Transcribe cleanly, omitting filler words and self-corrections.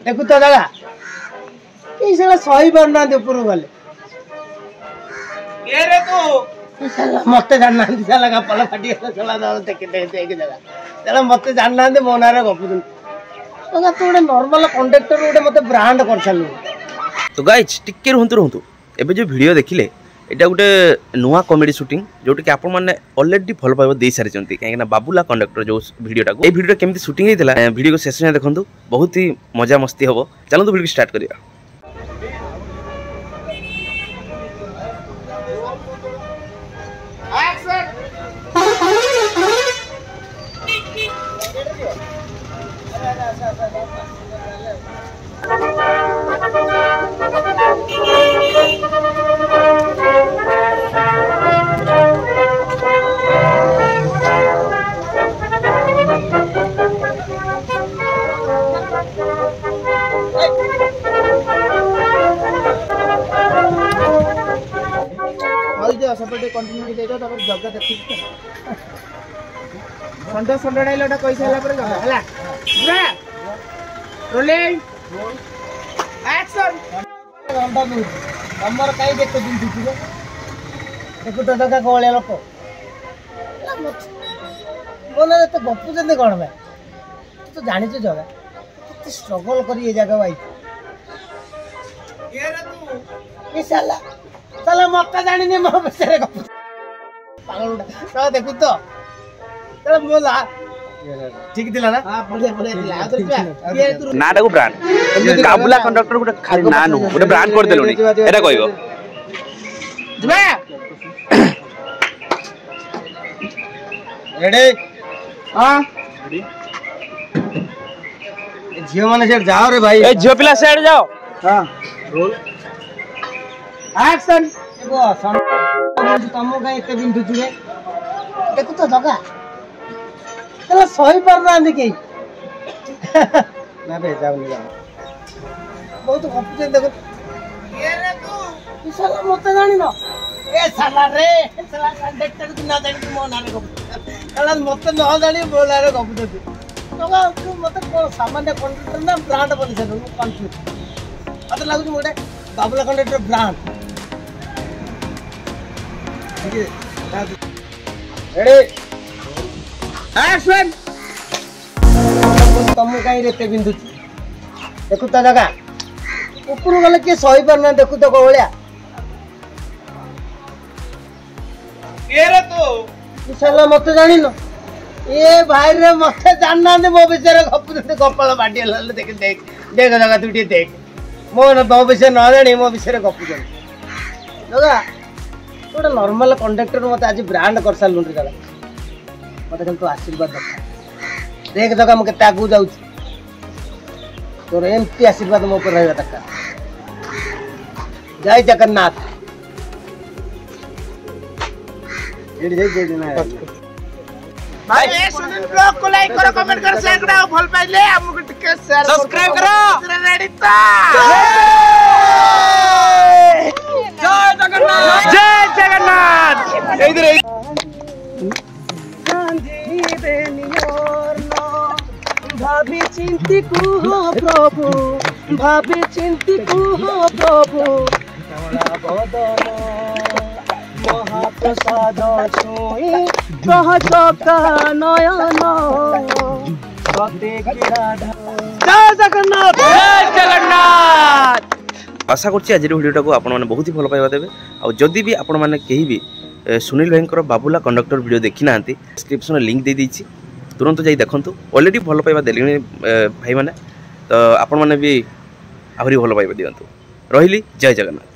देखु तो जगह ये साला सही बनना दे ऊपर गले ये रे तू मत जानना साला का पला फाटी साला देख जगह साला मत जानना मोनारे गपुन तू गोटे नॉर्मल कंडक्टर गोटे मत ब्रांड कर सालु। तो गाइज टिके रुहतु एबे जो वीडियो देखिले एटा गोटे नुआ कॉमेडी शूटिंग जोटी कि आपण माने ऑलरेडी भल पाइबो दे सारी चंती काहे ना बाबूला कंडक्टर जो वीडियोटा को ए वीडियो केमती शूटिंग हेतिला वीडियो को शेष में देखंतु बहुत ही मजा मस्ती हबो। चलंतु वीडियो स्टार्ट करिया। सपटे कंटिन्यू के देतो तब जगह देखि संडे संडे डायलॉग कहि साला पर जगह हला पूरा रोलिंग एक्शन घंटा भी हमर काई देखतो दिन दिखिबो देखो तो जगह कोले लोक बोले तो गप्पू जंदे कोन बे तो जानि छ जगह कितने स्ट्रगल करी ये जगह भाई ये रे तू ये साला साला मक्का जानी ने मो बेचारे को पागलडा तो देखु तो चल बोला ठीक दिला ना हां बढ़िया बढ़िया दिला आ तो ये तू नाटा को ब्रांड बाबूला कंडक्टर को खाली ना नु गोटे ब्रांड कर देलोनी एटा कहबो जबा रेडी हां रेडी झियो माने सेठ जाओ रे भाई ए झियो पिला सेठ जाओ हां रोल एक्शन देखो सन तमो का एते बिंदु जुरे देखो तो जगह चला सही पर ना देखई ना बे जाऊ नहीं बहुत गप देखो ये रे तू साला मते जानि न ए साला रे साला कंडक्टर तू ना जानि मो नाले गप साला मते न जानि बोला रे गप दे तो मते को सामान्य कंडक्टर ना ब्रांड बनि छ कंफ्यूज मते लागु मोटे बाबूला कंडक्टर ब्रांड रेडी एक्शन तमु काई रेते बिंदु देखु त जगह ऊपर गले के सही परना देखु तो कोलिया ये रे तू साला मते जानि न ए भाई रे मते जानना दे मो बेचारे गप दे गप्पल बाटी ल देख देख देख जगह तू देख मो न बो विषय न जानि मो विषय गप जानि जगह गोटे नॉर्मल कंडक्टर मत आज ब्रांड कर सालु रे जगह मत तो आशीर्वाद दरकार देख जगह मु केता आगु जाउ तोर एमती आशीर्वाद मो पर रहबा दरकार जय जगन्नाथ जय जगन्नाथ भाई ए सुनील ब्लॉग को लाइक करो कमेंट करो शेयर करो भल पाइले हमको टिके शेयर सब्सक्राइब करो रेडी ता जय जगन्नाथ जय जगन्नाथ इधर गांधी बेनियोर नो भाभी चिंती को हो प्रभु भाभी चिंती को हो प्रभु बदन महाप्रसाद छुई कह चका नयन प्रत्येक राधा जय जगन्नाथ जय जगन्नाथ। आशा करछि आज वीडियोटा को आपण माने बहुत ही भल पाइबा देबे आ जदि भी आपण माने केही भी सुनील भाईंकर बाबूला कंडक्टर वीडियो देखि नांती डिस्क्रिप्शन लिंक दे दीची तुरंत जाई देखंतु ऑलरेडी भल पाइबा देलिनी भाई माने तो आपण माने भी आहुरी भल पाइबा दियंतु रहिली जय जगन्नाथ।